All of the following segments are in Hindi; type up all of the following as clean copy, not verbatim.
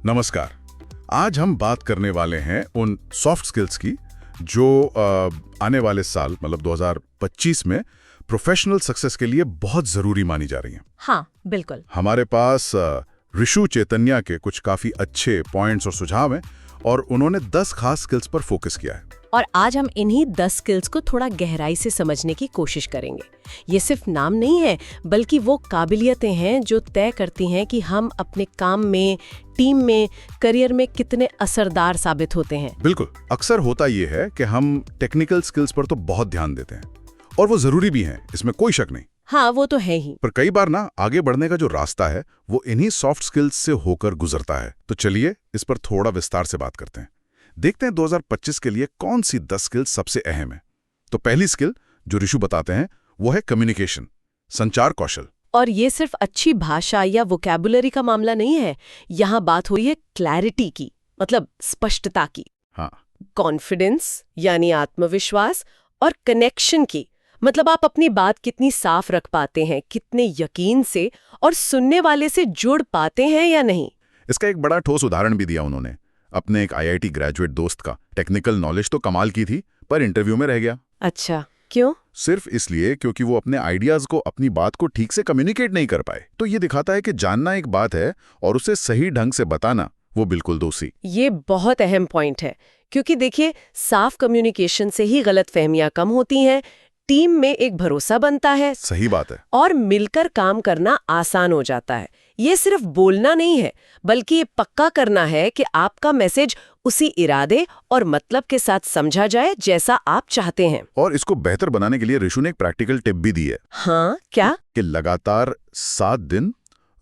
नमस्कार। आज हम बात करने वाले हैं उन सॉफ्ट स्किल्स की जो आने वाले साल मतलब 2025 में प्रोफेशनल सक्सेस के लिए बहुत जरूरी मानी जा रही हैं। हाँ, बिल्कुल। हमारे पास ऋषु चैतन्या के कुछ काफी अच्छे पॉइंट्स और सुझाव हैं और उन्होंने 10 खास स्किल्स पर फोकस किया है। और आज हम इन्हीं 10 स्किल्स को थोड़ा गहराई से समझने की कोशिश करेंगे। ये सिर्फ नाम नहीं है, बल्कि वो काबिलियतें हैं जो तय करती हैं कि हम अपने काम में, टीम में, करियर में कितने असरदार साबित होते हैं। बिल्कुल। अक्सर होता ये है कि हम टेक्निकल स्किल्स पर तो बहुत ध्यान देते हैं और वो जरूरी भी हैं, इसमें कोई शक नहीं। हाँ, वो तो है ही। पर कई बार ना आगे बढ़ने का जो रास्ता है वो इन्हीं सॉफ्ट स्किल्स से होकर गुजरता है। तो चलिए इस पर थोड़ा विस्तार से बात करते हैं। देखते हैं 2025 के लिए कौन सी 10 स्किल्स सबसे अहम है। तो पहली स्किल जो ऋषु बताते हैं वो है कम्युनिकेशन, संचार कौशल। और ये सिर्फ अच्छी भाषा या वोकैबुलरी का मामला नहीं है। यहाँ बात हो रही है क्लैरिटी की, मतलब स्पष्टता की। हाँ, कॉन्फिडेंस यानी आत्मविश्वास, और कनेक्शन की, मतलब आप अपनी बात कितनी साफ रख पाते हैं, कितने यकीन से और सुनने वाले से जुड़ पाते हैं या नहीं। इसका एक बड़ा ठोस उदाहरण भी दिया उन्होंने। अपने एक IIT ग्रेजुएट दोस्त का टेक्निकल नॉलेज तो कमाल की थी, पर इंटरव्यू में रह गया। अच्छा, क्यों? सिर्फ इसलिए क्योंकि वो अपने आइडियाज को, अपनी बात को ठीक से कम्युनिकेट नहीं कर पाए। तो ये दिखाता है कि जानना एक बात है और उसे सही ढंग से बताना वो बिल्कुल दूसरी। ये बहुत अहम पॉइंट है, क्योंकि देखिए, साफ कम्युनिकेशन से ही गलतफहमियां कम होती हैं, टीम में एक भरोसा बनता है। सही बात है। और मिलकर काम करना आसान हो जाता है। ये सिर्फ बोलना नहीं है, बल्कि ये पक्का करना है कि आपका मैसेज उसी इरादे और मतलब के साथ समझा जाए जैसा आप चाहते हैं। और इसको बेहतर बनाने के लिए ऋषु ने एक प्रैक्टिकल टिप भी दी है। हाँ, क्या? कि लगातार 7 दिन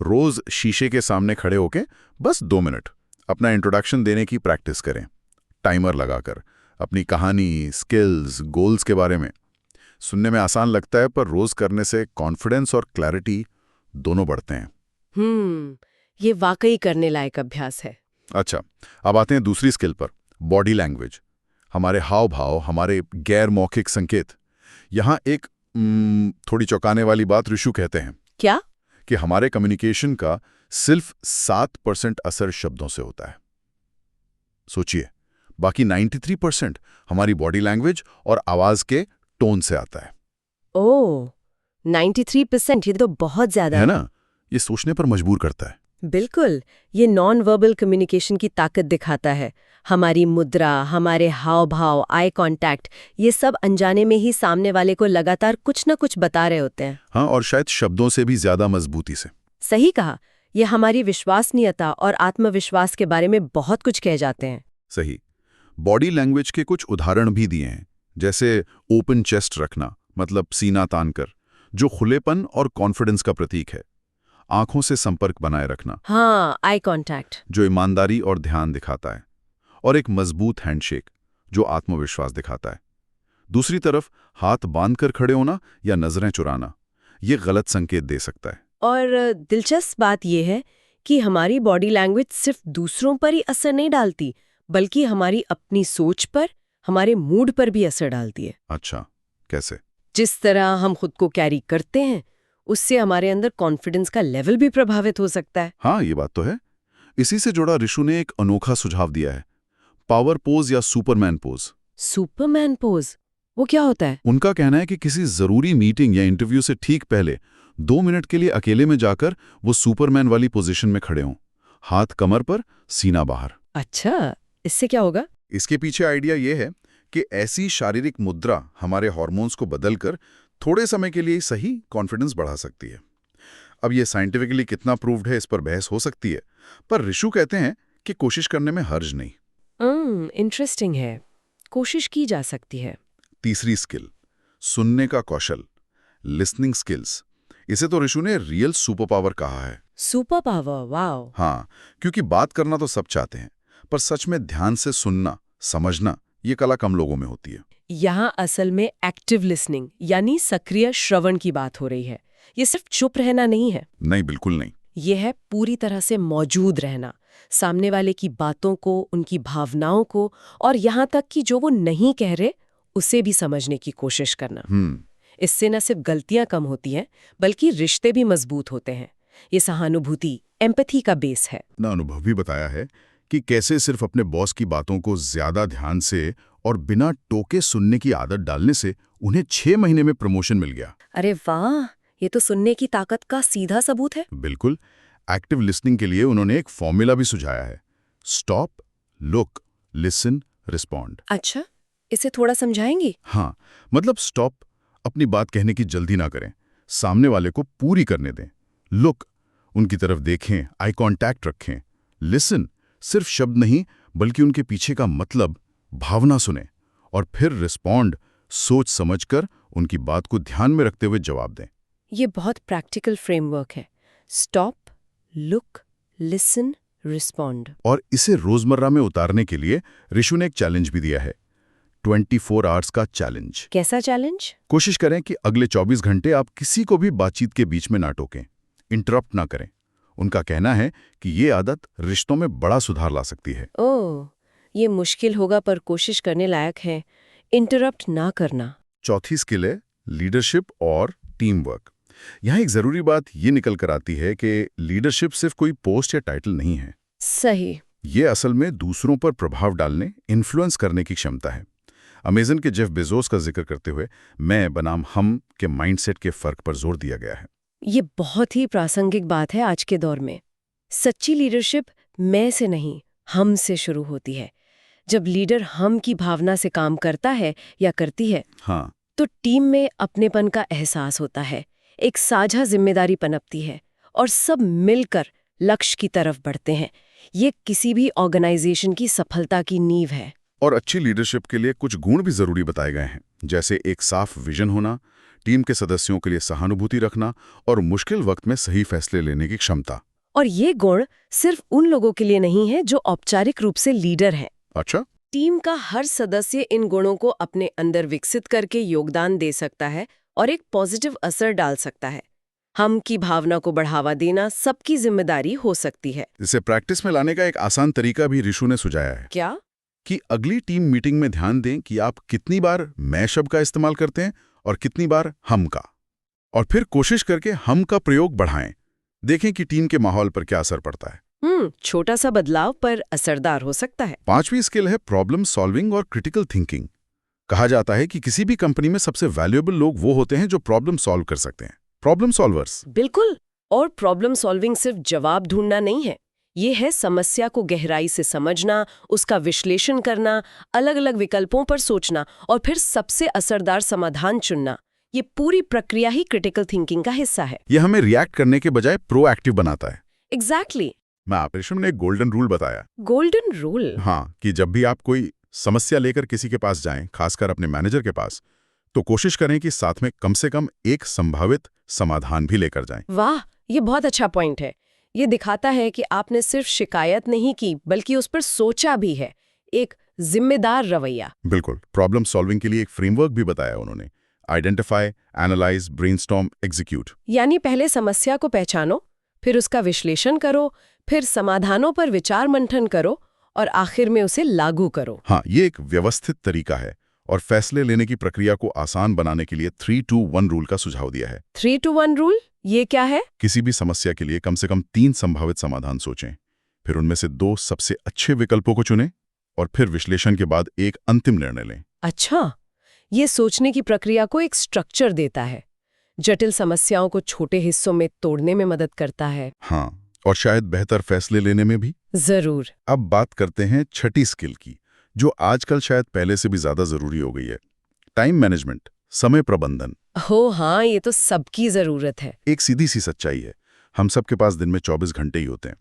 रोज शीशे के सामने खड़े होके बस 2 मिनट अपना इंट्रोडक्शन देने की प्रैक्टिस करें, टाइमर लगाकर, अपनी कहानी, स्किल्स, गोल्स के बारे में। सुनने में आसान लगता है, पर रोज करने से कॉन्फिडेंस और क्लैरिटी दोनों बढ़ते हैं। ये वाकई करने लायक अभ्यास है। अच्छा, अब आते हैं दूसरी स्किल पर, बॉडी लैंग्वेज। हमारे हाव भाव, हमारे गैर मौखिक संकेत। यहाँ एक थोड़ी चौंकाने वाली बात ऋषु कहते हैं। क्या? कि हमारे कम्युनिकेशन का सिर्फ 7% असर शब्दों से होता है। सोचिए, बाकी 93% हमारी बॉडी लैंग्वेज और आवाज के टोन से आता है। ओह, 93%, ये तो बहुत ज्यादा है ना? ये सोचने पर मजबूर करता है। बिल्कुल, ये नॉन वर्बल कम्युनिकेशन की ताकत दिखाता है। हमारी मुद्रा, हमारे हाव भाव, आई कांटेक्ट, ये सब अनजाने में ही सामने वाले को लगातार कुछ न कुछ बता रहे होते हैं। हाँ, और शायद शब्दों से भी ज्यादा मजबूती से। सही कहा। ये हमारी विश्वसनीयता और आत्मविश्वास के बारे में बहुत कुछ कह जाते हैं। सही। बॉडी लैंग्वेज के कुछ उदाहरण भी दिए हैं, जैसे ओपन चेस्ट रखना, मतलब सीना तानकर, जो खुलेपन और कॉन्फिडेंस का प्रतीक है। आंखों से संपर्क बनाए रखना, हाँ, आई कांटेक्ट, जो ईमानदारी और ध्यान दिखाता है। और एक मजबूत हैंडशेक, जो आत्मविश्वास दिखाता है। दूसरी तरफ हाथ बांधकर खड़े होना या नजरें चुराना, ये गलत संकेत दे सकता है। और दिलचस्प बात यह है कि हमारी बॉडी लैंग्वेज सिर्फ दूसरों पर ही असर नहीं डालती, बल्कि हमारी अपनी सोच पर, हमारे मूड पर भी असर डालती है। अच्छा, कैसे? जिस तरह हम खुद को कैरी करते हैं, उससे हमारे अंदर कॉन्फिडेंस का लेवल भी प्रभावित हो सकता है। हाँ, ये बात तो है। इसी से जुड़ा ऋषु ने एक अनोखा सुझाव दिया है, पावर पोज या सुपरमैन पोज। सुपरमैन पोज, वो क्या होता है? उनका कहना है कि किसी जरूरी मीटिंग या इंटरव्यू से ठीक पहले 2 मिनट के लिए अकेले में जाकर वो सुपरमैन वाली पोजीशन में खड़े हों, हाथ कमर पर, सीना बाहर। अच्छा, इससे क्या होगा? इसके पीछे आइडिया ये है कि ऐसी शारीरिक मुद्रा हमारे हार्मोन्स को बदलकर थोड़े समय के लिए सही कॉन्फिडेंस बढ़ा सकती है। अब ये साइंटिफिकली कितना प्रूव्ड है, इस पर बहस हो सकती है, पर ऋषु कहते हैं कि कोशिश करने में हर्ज नहीं। इंटरेस्टिंग है, कोशिश की जा सकती है। तीसरी स्किल, सुनने का कौशल, लिसनिंग स्किल्स। इसे तो ऋषु ने रियल सुपर पावर कहा है। Super power, wow. हाँ, क्योंकि बात करना तो सब चाहते हैं, पर सच में ध्यान से सुनना, समझना, ये कला कम लोगों में होती है। यहाँ असल में एक्टिव लिसनिंग यानी सक्रिय श्रवण की बात हो रही है। ये सिर्फ चुप रहना नहीं है। नहीं, बिल्कुल नहीं। ये है पूरी तरह से मौजूद रहना, सामने वाले की बातों को, उनकी भावनाओं को, और यहाँ तक कि जो वो नहीं कह रहे उसे भी समझने की कोशिश करना। इससे न सिर्फ गलतियां कम होती हैं, बल्कि रिश्ते भी मजबूत होते हैं। ये सहानुभूति, एम्पैथी का बेस है। अपना अनुभव भी बताया है कि कैसे सिर्फ अपने बॉस की बातों को ज्यादा ध्यान से और बिना टोके सुनने की आदत डालने से उन्हें 6 महीने में प्रमोशन मिल गया। अरे वाह, ये तो सुनने की ताकत का सीधा सबूत है। बिल्कुल। एक्टिव लिसनिंग के लिए उन्होंने एक फॉर्मूला भी सुझाया है, स्टॉप, लुक, लिसन, रिस्पॉन्ड। अच्छा, इसे थोड़ा समझाएंगी? हाँ, मतलब स्टॉप, अपनी बात कहने की जल्दी ना करें, सामने वाले को पूरी करने दें। लुक, उनकी तरफ देखें, आई कांटेक्ट रखें। लिसन, सिर्फ शब्द नहीं बल्कि उनके पीछे का मतलब, भावना सुने। और फिर रिस्पॉन्ड, सोच समझकर उनकी बात को ध्यान में रखते हुए जवाब दें। ये बहुत प्रैक्टिकल फ्रेमवर्क है। Stop, look, listen, respond. और इसे रोजमर्रा में उतारने के लिए ऋषु ने एक चैलेंज भी दिया है, 24 आवर्स का चैलेंज। कैसा चैलेंज? कोशिश करें कि अगले 24 घंटे आप किसी को भी बातचीत के बीच में ना टोकें, इंटरप्ट ना करें। उनका कहना है कि ये आदत रिश्तों में बड़ा सुधार ला सकती है। ओह, ये मुश्किल होगा पर कोशिश करने लायक है। इंटरप्ट ना करना। चौथी स्किल है लीडरशिप और टीम वर्क। यहाँ एक जरूरी बात ये निकल कर आती है कि लीडरशिप सिर्फ कोई पोस्ट या टाइटल नहीं है। सही। ये असल में दूसरों पर प्रभाव डालने, इन्फ्लुएंस करने की क्षमता है। अमेज़न के जेफ बेजोस का जिक्र करते हुए मैं बनाम हम के माइंडसेट के फर्क पर जोर दिया गया है। ये बहुत ही प्रासंगिक बात है आज के दौर में। सच्ची लीडरशिप मैं से नहीं, हम से शुरू होती है। जब लीडर हम की भावना से काम करता है या करती है, हाँ, तो टीम में अपनेपन का एहसास होता है, एक साझा जिम्मेदारी पनपती है और सब मिलकर लक्ष्य की तरफ बढ़ते हैं। ये किसी भी ऑर्गेनाइजेशन की सफलता की नींव है। और अच्छी लीडरशिप के लिए कुछ गुण भी जरूरी बताए गए हैं, जैसे एक साफ विजन होना, टीम के सदस्यों के लिए सहानुभूति रखना और मुश्किल वक्त में सही फैसले लेने की क्षमता। और ये गुण सिर्फ उन लोगों के लिए नहीं है जो औपचारिक रूप से लीडर हैं। अच्छा, टीम का हर सदस्य इन गुणों को अपने अंदर विकसित करके योगदान दे सकता है और एक पॉजिटिव असर डाल सकता है। हम की भावना को बढ़ावा देना सबकी जिम्मेदारी हो सकती है। इसे प्रैक्टिस में लाने का एक आसान तरीका भी ऋषु ने सुझाया है क्या? कि अगली टीम मीटिंग में ध्यान दें कि आप कितनी बार मैं शब्द का इस्तेमाल करते हैं और कितनी बार हम का, और फिर कोशिश करके हम का प्रयोग बढ़ाएं। देखें कि टीम के माहौल पर क्या असर पड़ता है। छोटा सा बदलाव पर असरदार हो सकता है। 5वीं स्किल है प्रॉब्लम सॉल्विंग और क्रिटिकल थिंकिंग। कहा जाता है कि किसी भी कंपनी में सबसे वैल्यूएबल लोग वो होते हैं जो प्रॉब्लम सॉल्व कर सकते हैं, प्रॉब्लम सॉल्वर्स। बिल्कुल। और प्रॉब्लम सॉल्विंग सिर्फ जवाब ढूंढना नहीं है, ये है समस्या को गहराई से समझना, उसका विश्लेषण करना, अलग अलग विकल्पों पर सोचना और फिर सबसे असरदार समाधान चुनना। ये पूरी प्रक्रिया ही क्रिटिकल थिंकिंग का हिस्सा है। ये हमें रिएक्ट करने के बजाय प्रोएक्टिव बनाता है। एग्जैक्टली। मैं ऑपरेशन ने एक गोल्डन रूल बताया। Golden rule? हाँ, कि जब भी आप कोई समस्या लेकर किसी के पास जाएं, खासकर अपने मैनेजर के पास, तो कोशिश करें कि साथ में कम से कम एक संभावित समाधान भी लेकर जाएं। वाह, ये बहुत अच्छा पॉइंट है। ये दिखाता है कि आपने सिर्फ शिकायत नहीं की बल्कि उस पर सोचा भी है। एक जिम्मेदार रवैया। बिल्कुल। प्रॉब्लम सॉल्विंग के लिए एक फ्रेमवर्क भी बताया उन्होंने, आइडेंटिफाई, एनालाइज, ब्रेनस्टॉर्म, एग्जीक्यूट। यानी पहले समस्या को पहचानो, फिर उसका विश्लेषण करो, फिर समाधानों पर विचार मंथन करो और आखिर में उसे लागू करो। हाँ, ये एक व्यवस्थित तरीका है और फैसले लेने की प्रक्रिया को आसान बनाने के लिए 3-2-1 रूल का सुझाव दिया है। 3-2-1 रूल? ये क्या है? किसी भी समस्या के लिए कम से कम 3 संभावित समाधान सोचें, फिर उनमें से 2 सबसे अच्छे विकल्पों को चुनें और फिर विश्लेषण के बाद एक अंतिम निर्णय लें। अच्छा, ये सोचने की प्रक्रिया को एक स्ट्रक्चर देता है, जटिल समस्याओं को छोटे हिस्सों में तोड़ने में मदद करता है। हाँ, और शायद बेहतर फैसले लेने में भी। जरूर। अब बात करते हैं छठी स्किल की, जो आजकल शायद पहले से भी ज्यादा जरूरी हो गई है, टाइम मैनेजमेंट, समय प्रबंधन। हो हाँ, ये तो सबकी जरूरत है। एक सीधी सी सच्चाई है, हम सबके पास दिन में 24 घंटे ही होते हैं।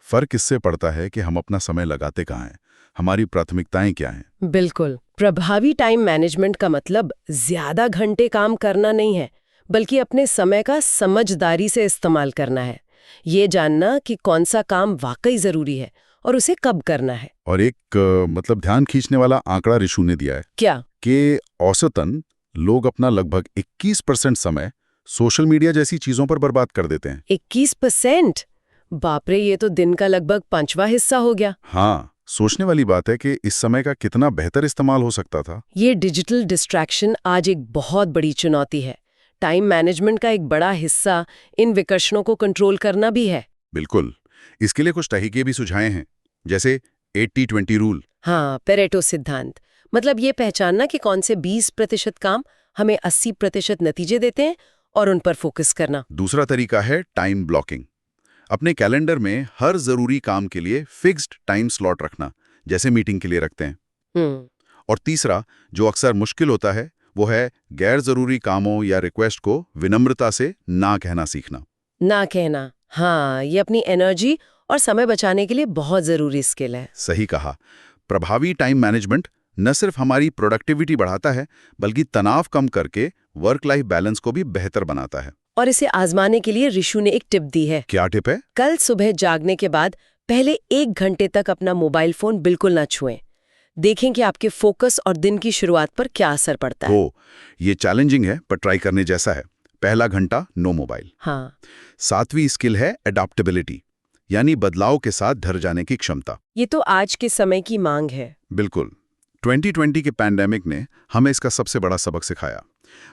फर्क इससे पड़ता है कि हम अपना समय लगाते कहाँ हैं, हमारी प्राथमिकताएं क्या हैं। बिल्कुल। प्रभावी टाइम मैनेजमेंट का मतलब ज्यादा घंटे काम करना नहीं है, बल्कि अपने समय का समझदारी से इस्तेमाल करना है। ये जानना कि कौन सा काम वाकई जरूरी है और उसे कब करना है। और एक मतलब ध्यान खींचने वाला आंकड़ा ऋषु ने दिया है। क्या? कि औसतन लोग अपना लगभग 21% समय सोशल मीडिया जैसी चीजों पर बर्बाद कर देते हैं। 21%? बाप रे, ये तो दिन का लगभग 5वां हिस्सा हो गया। हाँ, सोचने वाली बात है कि इस समय का कितना बेहतर इस्तेमाल हो सकता था। ये डिजिटल डिस्ट्रैक्शन आज एक बहुत बड़ी चुनौती है। टाइम मैनेजमेंट का एक बड़ा हिस्सा इन विकर्षणों को कंट्रोल करना भी है। बिल्कुल। इसके लिए कुछ तरीके भी सुझाए हैं, जैसे 80-20 रूल। हाँ, पेरेटो सिद्धांत। मतलब ये पहचानना कि कौन से 20% काम हमें 80% नतीजे देते हैं और उन पर फोकस करना। दूसरा तरीका है टाइम ब्लॉकिंग। अपने कैलेंडर में हर जरूरी काम के लिए फिक्स्ड टाइम स्लॉट रखना, जैसे मीटिंग के लिए रखते हैं। और तीसरा, जो अक्सर मुश्किल होता है, वो है गैर जरूरी कामों या रिक्वेस्ट को विनम्रता से ना कहना सीखना। ना कहना, हाँ, ये अपनी एनर्जी और समय बचाने के लिए बहुत जरूरी स्किल है। सही कहा। प्रभावी टाइम मैनेजमेंट न सिर्फ हमारी प्रोडक्टिविटी बढ़ाता है, बल्कि तनाव कम करके वर्क लाइफ बैलेंस को भी बेहतर बनाता है। और इसे आजमाने के लिए ऋषु ने एक टिप दी है। क्या टिप है? कल सुबह जागने के बाद पहले 1 घंटे तक अपना मोबाइल फोन बिल्कुल ना छुएं। देखें कि आपके फोकस और दिन की शुरुआत पर क्या असर पड़ता है। ये चैलेंजिंग है, पर ट्राई करने जैसा है। पहला घंटा नो मोबाइल। हाँ। 7वीं स्किल है एडॉप्टेबिलिटी, यानी बदलाव के साथ ढल जाने की क्षमता। ये तो आज के समय की मांग है। बिल्कुल। 2020 के पैंडेमिक ने हमें इसका सबसे बड़ा सबक सिखाया।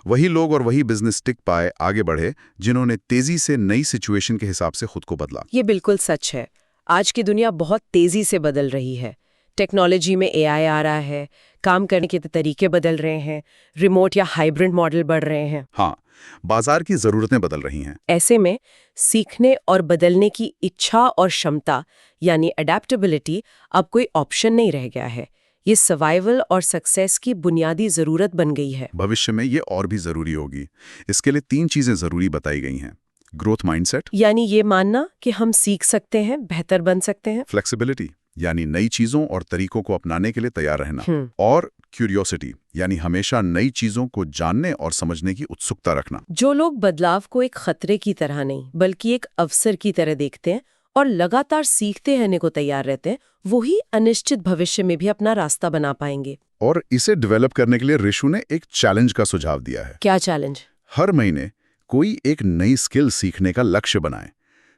वही लोग और वही बिजनेस टिक पाए, आगे बढ़े, जिन्होंने तेजी से नई सिचुएशन के हिसाब से खुद को बदला। ये बिल्कुल सच है। आज की दुनिया बहुत तेजी से बदल रही है। टेक्नोलॉजी में AI आ रहा है, काम करने के तरीके बदल रहे हैं, रिमोट या हाइब्रिड मॉडल बढ़ रहे हैं। हाँ, बाजार की जरूरतें बदल रही हैं। ऐसे में सीखने और बदलने की इच्छा और क्षमता यानी अडेप्टेबिलिटी अब कोई ऑप्शन नहीं रह गया है। ये सर्वाइवल और सक्सेस की बुनियादी जरूरत बन गई है। भविष्य में ये और भी जरूरी होगी। इसके लिए 3 चीजें जरूरी बताई गई हैं। ग्रोथ माइंडसेट, यानी ये मानना कि हम सीख सकते हैं, बेहतर बन सकते हैं। फ्लेक्सिबिलिटी, यानी नई चीजों और तरीकों को अपनाने के लिए तैयार रहना। और क्यूरियोसिटी, यानी हमेशा नई चीजों को जानने और समझने की उत्सुकता रखना। जो लोग बदलाव को एक खतरे की तरह नहीं बल्कि एक अवसर की तरह देखते हैं और लगातार सीखते रहने को तैयार रहते हैं, वही अनिश्चित भविष्य में भी अपना रास्ता बना पाएंगे। और इसे डेवलप करने के लिए ऋषु ने एक चैलेंज का सुझाव दिया है। क्या चैलेंज? हर महीने कोई एक नई स्किल सीखने का लक्ष्य बनाएं,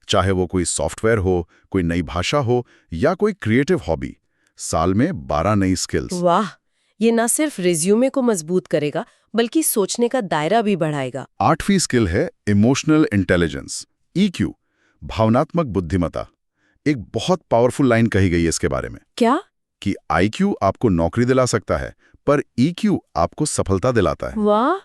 चाहे वो कोई सॉफ्टवेयर हो, कोई नई भाषा हो या कोई क्रिएटिव हॉबी। साल में 12 नई स्किल्स। वाह, ये न सिर्फ रिज्यूमे को मजबूत करेगा बल्कि सोचने का दायरा भी बढ़ाएगा। 8वीं स्किल है इमोशनल इंटेलिजेंस, EQ, भावनात्मक बुद्धिमत्ता। एक बहुत पावरफुल लाइन कही गई है इसके बारे में। क्या? कि IQ आपको नौकरी दिला सकता है, पर EQ आपको सफलता दिलाता है। वाह,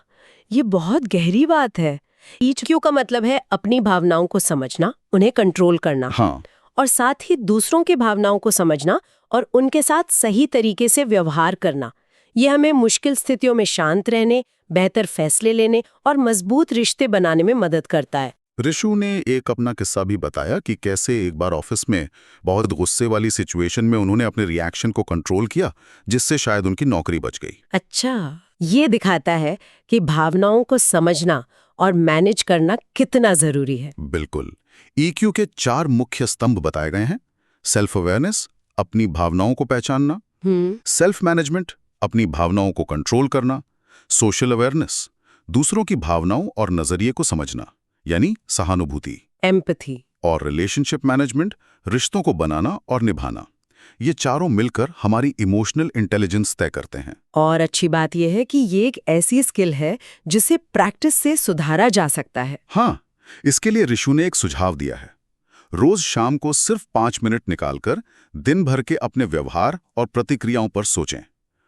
ये बहुत गहरी बात है। EQ का मतलब है अपनी भावनाओं को समझना, उन्हें कंट्रोल करना। हाँ, और साथ ही दूसरों की भावनाओं को समझना और उनके साथ सही तरीके से व्यवहार करना। ये हमें मुश्किल स्थितियों में शांत रहने, बेहतर फैसले लेने और मजबूत रिश्ते बनाने में मदद करता है। ऋषु ने एक अपना किस्सा भी बताया कि कैसे एक बार ऑफिस में बहुत गुस्से वाली सिचुएशन में उन्होंने अपने रिएक्शन को कंट्रोल किया, जिससे शायद उनकी नौकरी बच गई। अच्छा, ये दिखाता है कि भावनाओं को समझना और मैनेज करना कितना जरूरी है। बिल्कुल। EQ के 4 मुख्य स्तंभ बताए गए हैं। सेल्फ अवेयरनेस, अपनी भावनाओं को पहचानना। सेल्फ मैनेजमेंट, अपनी भावनाओं को कंट्रोल करना। सोशल अवेयरनेस, दूसरों की भावनाओं और नजरिए को समझना, यानी सहानुभूति। एम्पैथी। और रिलेशनशिप मैनेजमेंट, रिश्तों को बनाना और निभाना। ये चारों मिलकर हमारी इमोशनल इंटेलिजेंस तय करते हैं। और अच्छी बात यह है कि ये एक ऐसी स्किल है जिसे प्रैक्टिस से सुधारा जा सकता है। हाँ, इसके लिए ऋषु ने एक सुझाव दिया है। रोज शाम को सिर्फ 5 मिनट निकालकर दिन भर के अपने व्यवहार और प्रतिक्रियाओं पर सोचें,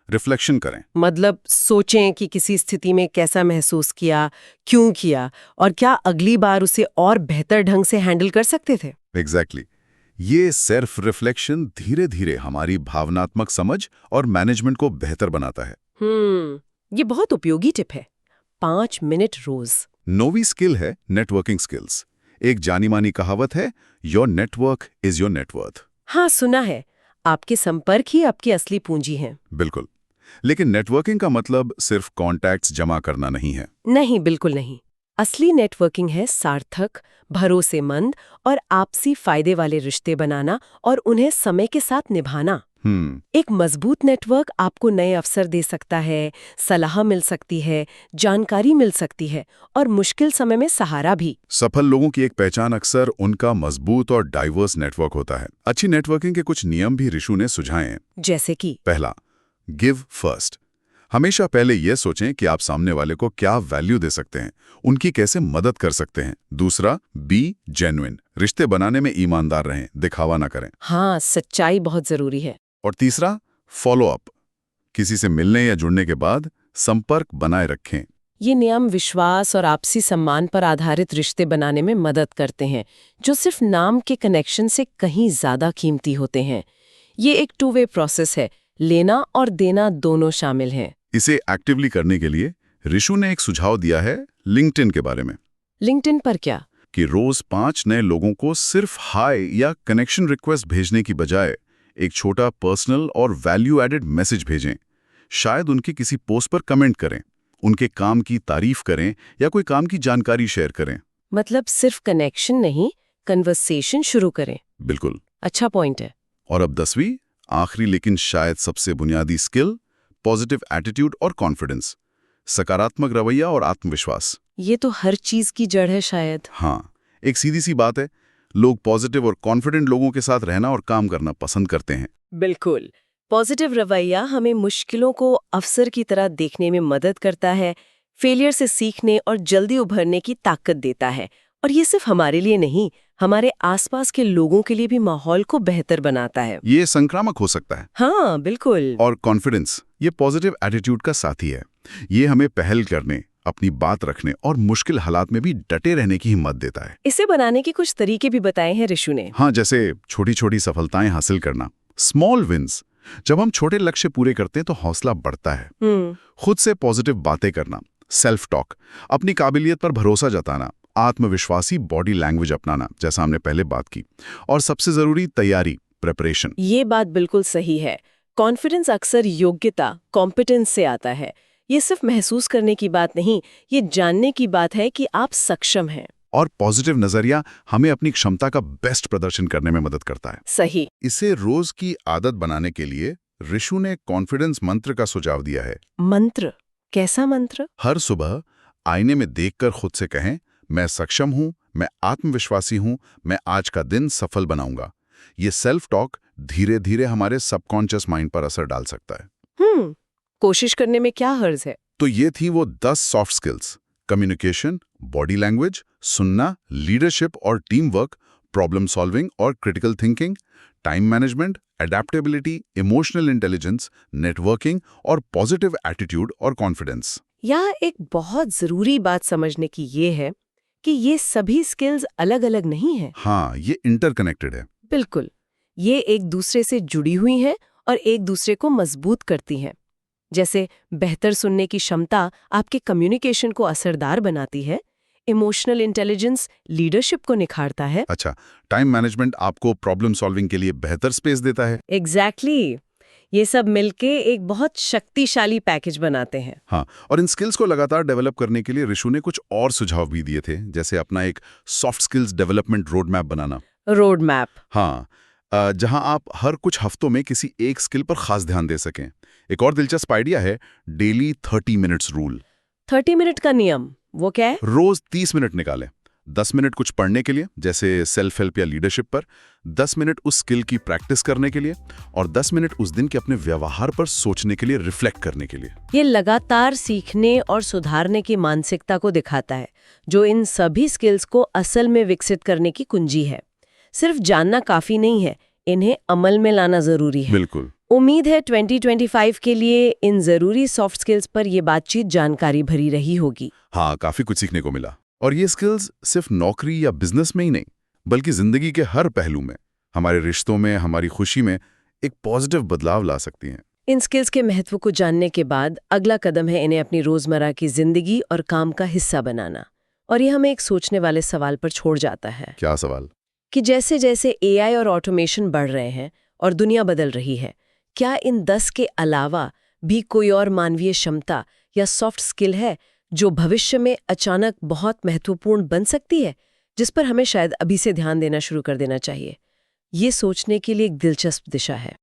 रिफ्लेक्शन करें। मतलब सोचें कि किसी स्थिति में कैसा महसूस किया, क्यों किया और क्या अगली बार उसे और बेहतर ढंग से हैंडल कर सकते थे। एग्जैक्टली। ये सेल्फ रिफ्लेक्शन धीरे धीरे हमारी भावनात्मक समझ और मैनेजमेंट को बेहतर बनाता है। ये बहुत उपयोगी टिप है। 5 मिनट रोज। 9वीं स्किल है नेटवर्किंग स्किल्स। एक जानी मानी कहावत है, your network is your net worth. हाँ, सुना है। आपके संपर्क ही आपकी असली पूंजी हैं। बिल्कुल। लेकिन नेटवर्किंग का मतलब सिर्फ कॉन्टैक्ट्स जमा करना नहीं है। नहीं, बिल्कुल नहीं। असली नेटवर्किंग है सार्थक, भरोसेमंद और आपसी फायदे वाले रिश्ते बनाना और उन्हें समय के साथ निभाना। एक मजबूत नेटवर्क आपको नए अवसर दे सकता है, सलाह मिल सकती है, जानकारी मिल सकती है और मुश्किल समय में सहारा भी। सफल लोगों की एक पहचान अक्सर उनका मजबूत और डाइवर्स नेटवर्क होता है। अच्छी नेटवर्किंग के कुछ नियम भी ऋषु ने सुझाए हैं। जैसे कि पहला, गिव फर्स्ट। हमेशा पहले यह सोचें कि आप सामने वाले को क्या वैल्यू दे सकते हैं, उनकी कैसे मदद कर सकते हैं। दूसरा, बी जेन्युइन, रिश्ते बनाने में ईमानदार रहें, दिखावा ना करें। हाँ, सच्चाई बहुत जरूरी है। और तीसरा, फॉलो अप, किसी से मिलने या जुड़ने के बाद संपर्क बनाए रखें। ये नियम विश्वास और आपसी सम्मान पर आधारित रिश्ते बनाने में मदद करते हैं, जो सिर्फ नाम के कनेक्शन से कहीं ज्यादा कीमती होते हैं। ये एक टू वे प्रोसेस है, लेना और देना दोनों शामिल हैं। इसे एक्टिवली करने के लिए ऋषु ने एक सुझाव दिया है लिंक्डइन के बारे में। लिंक्डइन पर क्या? कि रोज 5 नए लोगों को सिर्फ हाय या कनेक्शन रिक्वेस्ट भेजने की बजाय एक छोटा पर्सनल और वैल्यू एडेड मैसेज भेजें। शायद उनके किसी पोस्ट पर कमेंट करें, उनके काम की तारीफ करें या कोई काम की जानकारी शेयर करें। मतलब सिर्फ कनेक्शन नहीं, कन्वर्सेशन शुरू करें। बिल्कुल। अच्छा पॉइंट है। और अब 10वीं, आखिरी लेकिन शायद सबसे बुनियादी स्किल, पॉजिटिव एटीट्यूड और कॉन्फिडेंस, सकारात्मक रवैया और आत्मविश्वास। ये तो हर चीज की जड़ है शायद। हाँ, एक सीधी सी बात है, लोग पॉजिटिव और कॉन्फिडेंट लोगों के साथ रहना और काम करना पसंद करते हैं। बिल्कुल। पॉजिटिव रवैया हमें मुश्किलों को अवसर की तरह देखने में मदद करता है, फेलियर से सीखने और जल्दी उभरने की ताकत देता है। और ये सिर्फ हमारे लिए नहीं, हमारे आसपास के लोगों के लिए भी माहौल को बेहतर बनाता है। ये संक्रामक हो सकता है। हाँ, बिल्कुल। और कॉन्फिडेंस, ये पॉजिटिव एटीट्यूड का साथी है। ये हमें पहल करने, अपनी बात रखने और मुश्किल हालात में भी डटे रहने की हिम्मत देता है। इसे बनाने के कुछ तरीके भी बताए हैं ऋषु ने। हाँ, जैसे छोटी छोटी सफलताएं हासिल करना, स्मॉल विन्स। जब हम छोटे लक्ष्य पूरे करते हैं तो हौसला बढ़ता है। खुद से पॉजिटिव बातें करना, सेल्फ टॉक, अपनी काबिलियत पर भरोसा जताना, आत्मविश्वासी बॉडी लैंग्वेज अपनाना, जैसा हमने पहले बात की। और सबसे जरूरी, तैयारी, प्रिपरेशन। ये बात बिल्कुल सही है। कॉन्फिडेंस अक्सर योग्यता, कॉम्पिटेंस से आता है। ये सिर्फ महसूस करने की बात नहीं, ये जानने की बात है कि आप सक्षम हैं। और पॉजिटिव नजरिया हमें अपनी क्षमता का बेस्ट प्रदर्शन करने में मदद करता है। सही। इसे रोज की आदत बनाने के लिए ऋषु ने कॉन्फिडेंस मंत्र का सुझाव दिया है। मंत्र? कैसा मंत्र? हर सुबह आईने में देखकर खुद से कहें, मैं सक्षम हूं, मैं आत्मविश्वासी हूं, मैं आज का दिन सफल बनाऊंगा। ये सेल्फ टॉक धीरे धीरे हमारे सबकॉन्शियस माइंड पर असर डाल सकता है। कोशिश करने में क्या हर्ज है? तो ये थी वो 10 soft skills: communication, body language, सुनना, लीडरशिप और टीम वर्क, प्रॉब्लम सॉल्विंग और critical thinking, time management, adaptability, emotional intelligence, networking और पॉजिटिव एटीट्यूड और कॉन्फिडेंस। यहाँ एक बहुत जरूरी बात समझने की ये है कि ये सभी स्किल्स अलग-अलग नहीं हैं। हाँ, ये इंटरकनेक्टेड है। बिल्कुल। ये एक दूसरे से जुड़ी हुई हैं और एक दूसरे को मजबूत करती हैं। जैसे बेहतर सुनने की क्षमता आपके कम्युनिकेशन को असरदार बनाती है, इमोशनल इंटेलिजेंस लीडरशिप को निखारता है। अच्छा, टाइम मैनेजमेंट आपको प्रॉब्लम सॉल्विंग के लिए बेहतर स्पेस देता है। एग्जैक्टली। ये सब मिलके एक बहुत शक्तिशाली पैकेज बनाते हैं। हाँ, और इन स्किल्स को लगातार डेवलप करने के लिए ऋषु ने कुछ और सुझाव भी दिए थे, जैसे अपना एक soft skills development road map बनाना। Road map? हाँ, जहां आप हर कुछ हफ्तों में किसी एक स्किल पर खास ध्यान दे सकें। एक और दिलचस्प आइडिया है डेली 30 मिनट्स रूल। 30 मिनट का नियम, वो क्या है? रोज 30 मिनट निकालें। 10 मिनट कुछ पढ़ने के लिए, जैसे सेल्फ हेल्प या लीडरशिप पर, 10 मिनट उस स्किल की प्रैक्टिस करने के लिए, और 10 मिनट उस दिन के अपने व्यवहार पर सोचने के लिए, रिफ्लेक्ट करने के लिए। ये लगातार सीखने और सुधारने की मानसिकता को दिखाता है, जो इन सभी स्किल्स को असल में विकसित करने की कुंजी है। सिर्फ जानना काफी नहीं है, इन्हें अमल में लाना जरूरी है। बिल्कुल। उम्मीद है 2025 के लिए इन जरूरी सॉफ्ट स्किल्स पर यह बातचीत जानकारी भरी रही होगी। हाँ, काफी कुछ सीखने को मिला। और ये स्किल्स सिर्फ नौकरी या बिजनेस में ही नहीं, बल्कि जिंदगी के हर पहलू में, हमारे रिश्तों में, हमारी खुशी में एक पॉजिटिव बदलाव ला सकती हैं। इन स्किल्स के महत्व को जानने के बाद अगला कदम है इन्हें अपनी रोजमर्रा की जिंदगी और काम का हिस्सा बनाना। और ये हमें एक सोचने वाले सवाल पर छोड़ जाता है। क्या सवाल? कि जैसे जैसे AI और ऑटोमेशन बढ़ रहे हैं और दुनिया बदल रही है, क्या इन 10 के अलावा भी कोई और मानवीय क्षमता या सॉफ्ट स्किल है जो भविष्य में अचानक बहुत महत्वपूर्ण बन सकती है, जिस पर हमें शायद अभी से ध्यान देना शुरू कर देना चाहिए? ये सोचने के लिए एक दिलचस्प दिशा है।